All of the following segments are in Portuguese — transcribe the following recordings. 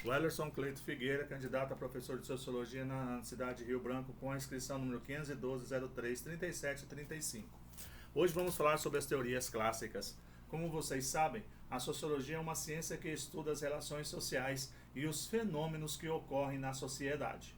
Wellerson Cleito Figueira, candidato a professor de Sociologia na cidade de Rio Branco, com a inscrição número 512-03-3735. Hoje vamos falar sobre as teorias clássicas. Como vocês sabem, a sociologia é uma ciência que estuda as relações sociais e os fenômenos que ocorrem na sociedade.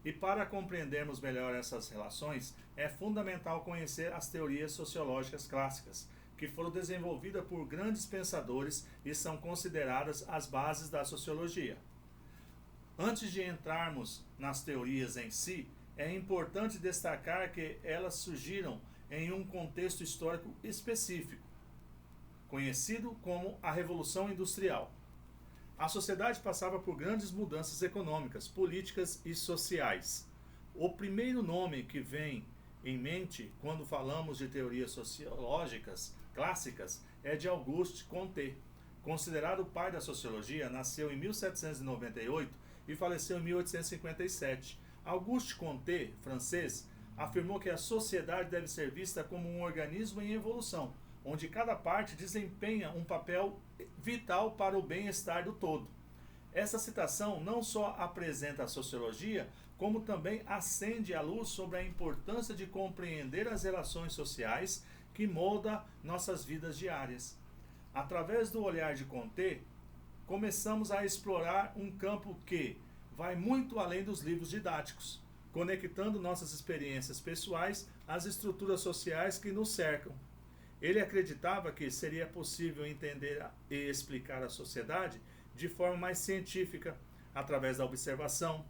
E para compreendermos melhor essas relações, é fundamental conhecer as teorias sociológicas clássicas, que foram desenvolvidas por grandes pensadores e são consideradas as bases da sociologia. Antes de entrarmos nas teorias em si, é importante destacar que elas surgiram em um contexto histórico específico, conhecido como a Revolução Industrial. A sociedade passava por grandes mudanças econômicas, políticas e sociais. O primeiro nome que vem em mente quando falamos de teorias sociológicas clássicas é de Auguste Comte. Considerado o pai da sociologia, nasceu em 1798 e faleceu em 1857. Auguste Comte, francês, afirmou que a sociedade deve ser vista como um organismo em evolução, onde cada parte desempenha um papel vital para o bem-estar do todo. Essa citação não só apresenta a sociologia, como também acende a luz sobre a importância de compreender as relações sociais que moldam nossas vidas diárias. Através do olhar de Comte, começamos a explorar um campo que vai muito além dos livros didáticos, conectando nossas experiências pessoais às estruturas sociais que nos cercam. Ele acreditava que seria possível entender e explicar a sociedade de forma mais científica, através da observação,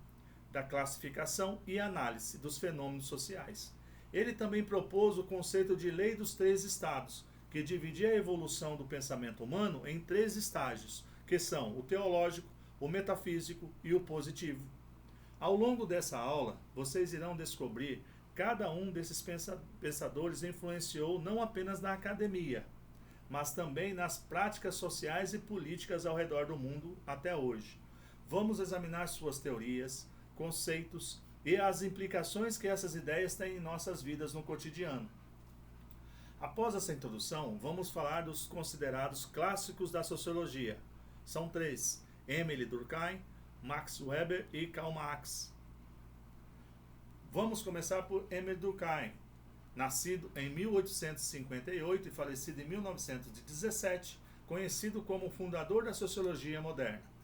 da classificação e análise dos fenômenos sociais. Ele também propôs o conceito de lei dos três estados, que dividia a evolução do pensamento humano em três estágios, que são o teológico, o metafísico e o positivo. Ao longo dessa aula, vocês irão descobrir cada um desses pensadores influenciou não apenas na academia, mas também nas práticas sociais e políticas ao redor do mundo até hoje. Vamos examinar suas teorias, conceitos e as implicações que essas ideias têm em nossas vidas no cotidiano. Após essa introdução, vamos falar dos considerados clássicos da sociologia. São três: Émile Durkheim, Max Weber e Karl Marx. Vamos começar por Émile Durkheim, nascido em 1858 e falecido em 1917, conhecido como o fundador da sociologia moderna.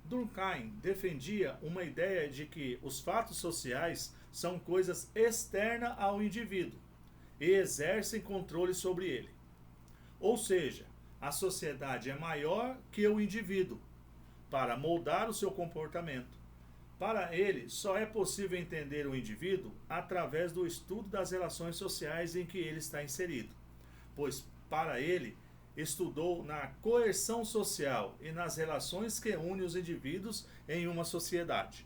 Durkheim defendia uma ideia de que os fatos sociais são coisas externas ao indivíduo e exercem controle sobre ele. Ou seja, a sociedade é maior que o indivíduo para moldar o seu comportamento. Para ele, só é possível entender o indivíduo através do estudo das relações sociais em que ele está inserido, pois, para ele, estudou na coerção social e nas relações que unem os indivíduos em uma sociedade.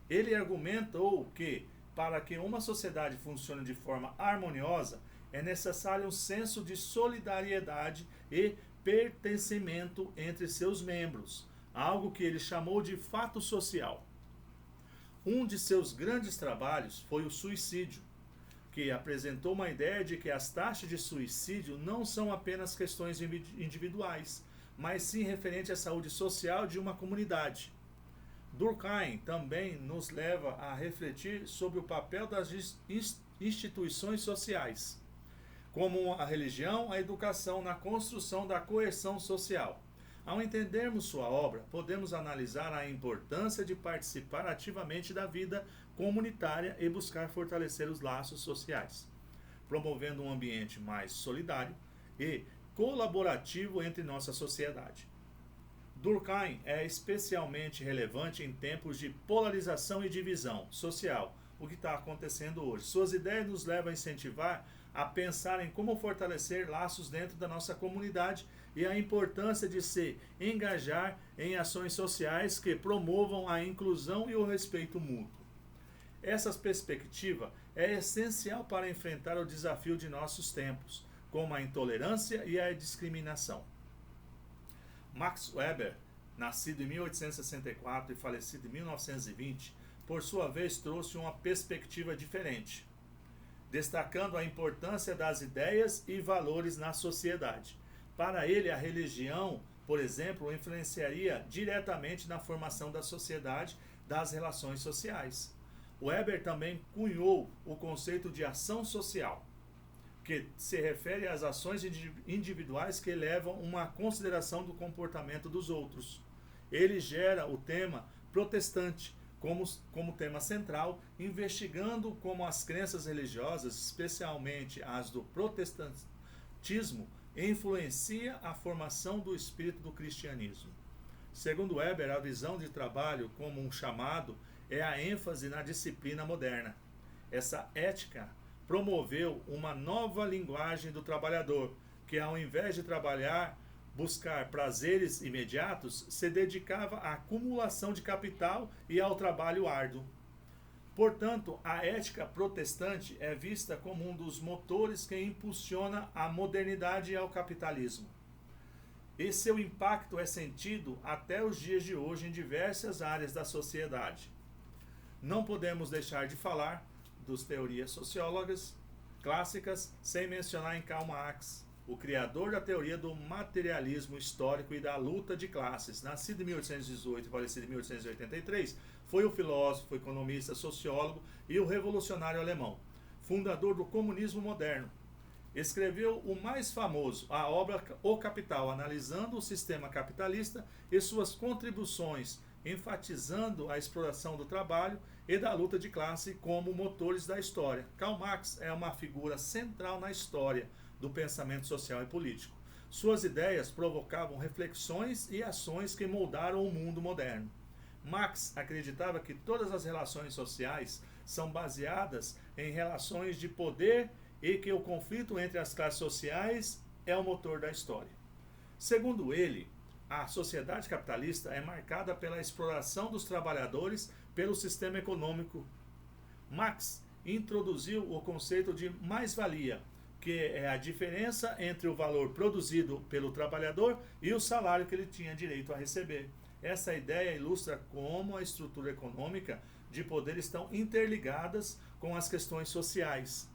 Ele argumentou que, para que uma sociedade funcione de forma harmoniosa, é necessário um senso de solidariedade e pertencimento entre seus membros, algo que ele chamou de fato social. Um de seus grandes trabalhos foi o suicídio, que apresentou uma ideia de que as taxas de suicídio não são apenas questões individuais, mas sim referente à saúde social de uma comunidade. Durkheim também nos leva a refletir sobre o papel das instituições sociais, como a religião, a educação, na construção da coerção social. Ao entendermos sua obra, podemos analisar a importância de participar ativamente da vida comunitária e buscar fortalecer os laços sociais, promovendo um ambiente mais solidário e colaborativo entre nossa sociedade. Durkheim é especialmente relevante em tempos de polarização e divisão social, o que está acontecendo hoje. Suas ideias nos levam a incentivar a pensar em como fortalecer laços dentro da nossa comunidade e a importância de se engajar em ações sociais que promovam a inclusão e o respeito mútuo. Essa perspectiva é essencial para enfrentar o desafio de nossos tempos, como a intolerância e a discriminação. Max Weber, nascido em 1864 e falecido em 1920, por sua vez trouxe uma perspectiva diferente, destacando a importância das ideias e valores na sociedade. Para ele, a religião por exemplo, influenciaria diretamente na formação da sociedade, das relações sociais. Weber também cunhou o conceito de ação social, que se refere às ações individuais que levam uma consideração do comportamento dos outros. Ele gera o tema protestante como tema central, investigando como as crenças religiosas, especialmente as do protestantismo, influencia a formação do espírito do cristianismo. Segundo Weber, a visão de trabalho como um chamado é a ênfase na disciplina moderna. Essa ética promoveu uma nova linguagem do trabalhador, que ao invés de buscar prazeres imediatos, se dedicava à acumulação de capital e ao trabalho árduo. Portanto, a ética protestante é vista como um dos motores que impulsiona a modernidade e ao capitalismo. E seu impacto é sentido até os dias de hoje em diversas áreas da sociedade. Não podemos deixar de falar das teorias sociológicas clássicas sem mencionar em Karl Marx, o criador da teoria do materialismo histórico e da luta de classes. Nascido em 1818 e falecido em 1883, foi o filósofo, economista, sociólogo e o revolucionário alemão, fundador do comunismo moderno. Escreveu o mais famoso, a obra O Capital, analisando o sistema capitalista e suas contribuições, enfatizando a exploração do trabalho e da luta de classe como motores da história. Karl Marx é uma figura central na história do pensamento social e político. Suas ideias provocavam reflexões e ações que moldaram o mundo moderno. Marx acreditava que todas as relações sociais são baseadas em relações de poder e que o conflito entre as classes sociais é o motor da história. Segundo ele, a sociedade capitalista é marcada pela exploração dos trabalhadores pelo sistema econômico. Marx introduziu o conceito de mais-valia, que é a diferença entre o valor produzido pelo trabalhador e o salário que ele tinha direito a receber. Essa ideia ilustra como a estrutura econômica de poder estão interligadas com as questões sociais.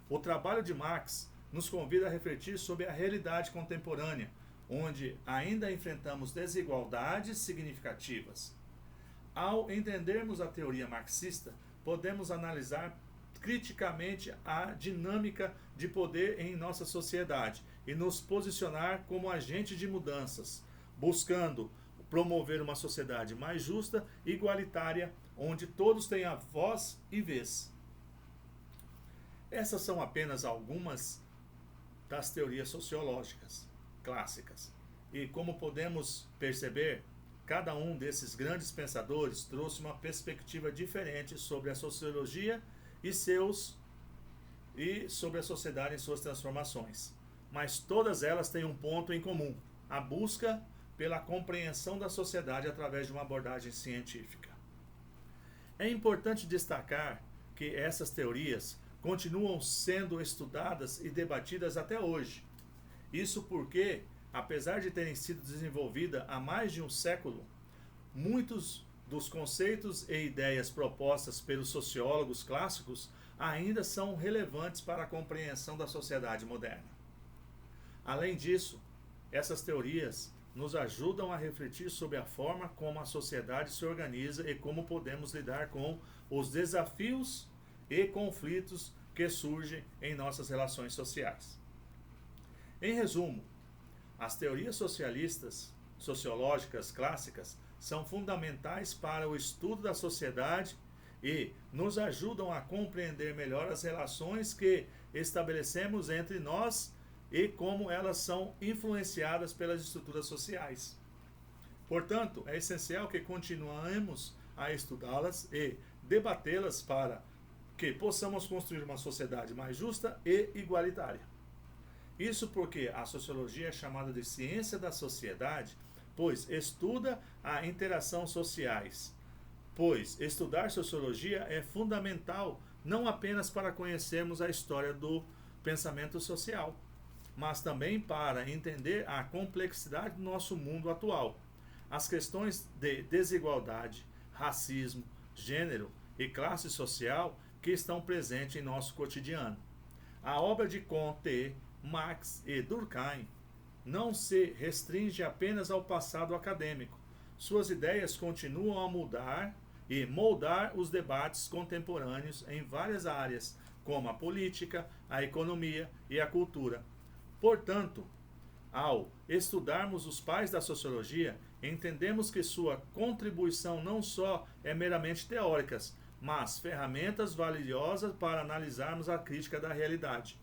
O trabalho de Marx nos convida a refletir sobre a realidade contemporânea, onde ainda enfrentamos desigualdades significativas. Ao entendermos a teoria marxista, podemos analisar criticamente a dinâmica de poder em nossa sociedade e nos posicionar como agente de mudanças, buscando promover uma sociedade mais justa e igualitária, onde todos tenham voz e vez. Essas são apenas algumas das teorias sociológicas clássicas. E como podemos perceber, cada um desses grandes pensadores trouxe uma perspectiva diferente sobre a sociologia e sobre a sociedade em suas transformações. Mas todas elas têm um ponto em comum: a busca pela compreensão da sociedade através de uma abordagem científica. É importante destacar que essas teorias continuam sendo estudadas e debatidas até hoje. Isso porque, apesar de terem sido desenvolvidas há mais de um século, muitos dos conceitos e ideias propostas pelos sociólogos clássicos ainda são relevantes para a compreensão da sociedade moderna. Além disso, essas teorias nos ajudam a refletir sobre a forma como a sociedade se organiza e como podemos lidar com os desafios e conflitos que surgem em nossas relações sociais. Em resumo, as teorias sociológicas clássicas são fundamentais para o estudo da sociedade e nos ajudam a compreender melhor as relações que estabelecemos entre nós e como elas são influenciadas pelas estruturas sociais. Portanto, é essencial que continuemos a estudá-las e debatê-las para que possamos construir uma sociedade mais justa e igualitária. Isso porque a sociologia é chamada de ciência da sociedade, pois estuda a interação sociais. Pois estudar sociologia é fundamental não apenas para conhecermos a história do pensamento social, mas também para entender a complexidade do nosso mundo atual. As questões de desigualdade, racismo, gênero e classe social que estão presentes em nosso cotidiano. A obra de Comte, Marx e Durkheim não se restringe apenas ao passado acadêmico. Suas ideias continuam a mudar e moldar os debates contemporâneos em várias áreas, como a política, a economia e a cultura. Portanto, ao estudarmos os pais da sociologia, entendemos que sua contribuição não só é meramente teórica, mas ferramentas valiosas para analisarmos a crítica da realidade.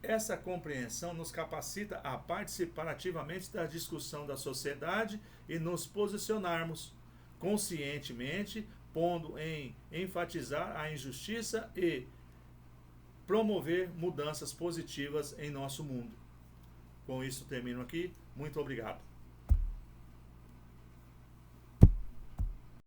Essa compreensão nos capacita a participar ativamente da discussão da sociedade e nos posicionarmos conscientemente, pondo em enfatizar a injustiça e promover mudanças positivas em nosso mundo. Com isso termino aqui. Muito obrigado.